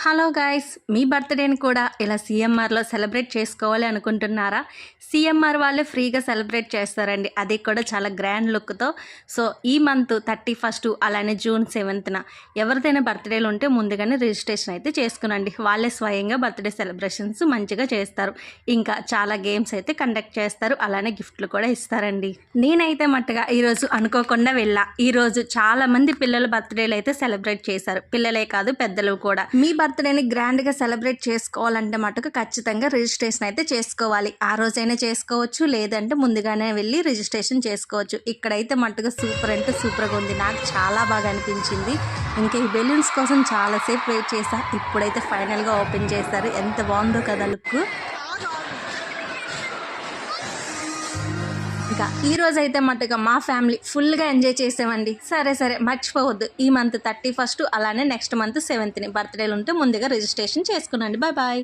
Hello guys, మీ బర్త్డేని కూడా ఇలా సీఎంఆర్లో celebrate చేసుకోవాలి అనుకుంటున్నారా? సీఎంఆర్ వాళ్ళు ఫ్రీగా సెలబ్రేట్ చేస్తారండి, అది కూడా చాలా గ్రాండ్ లుక్తో. సో ఈ మంత్ 31 అలానే జూన్ 7న ఎవరిదైనా బర్త్డేలు ఉంటే ముందుగానే రిజిస్ట్రేషన్ అయితే చేసుకునండి. వాళ్ళే స్వయంగా బర్త్డే సెలబ్రేషన్స్ మంచిగా చేస్తారు. ఇంకా చాలా గేమ్స్ అయితే కండక్ట్ చేస్తారు, అలానే గిఫ్ట్లు కూడా ఇస్తారండి. నేనైతే మట్టుగా ఈరోజు అనుకోకుండా వెళ్ళా. ఈరోజు చాలామంది పిల్లల బర్త్డేలు అయితే సెలబ్రేట్ చేశారు. పిల్లలే కాదు, పెద్దలు కూడా. మీ బర్త్డేని గ్రాండ్గా సెలబ్రేట్ చేసుకోవాలంటే మటుకు ఖచ్చితంగా రిజిస్ట్రేషన్ అయితే చేసుకోవాలి. ఆ రోజైనా చేసుకోవచ్చు, లేదంటే ముందుగానే వెళ్ళి రిజిస్ట్రేషన్ చేసుకోవచ్చు. ఇక్కడైతే మట్టుగా సూపర్ అంటే సూపర్గా ఉంది, నాకు చాలా బాగా అనిపించింది. ఇంకా ఈ బెలూన్స్ కోసం చాలాసేపు వెయిట్ చేశా. ఇప్పుడైతే ఫైనల్గా ఓపెన్ చేశారు. ఎంత బాగుందో కదా లుక్. ఇంకా ఈరోజు అయితే మట్టుగా మా ఫ్యామిలీ ఫుల్గా ఎంజాయ్ చేసామండి. సరే మర్చిపోవద్దు, ఈ మంత్ 31 అలానే నెక్స్ట్ మంత్ 7ని బర్త్డేలు ఉంటే ముందుగా రిజిస్ట్రేషన్ చేసుకునండి. బాయ్.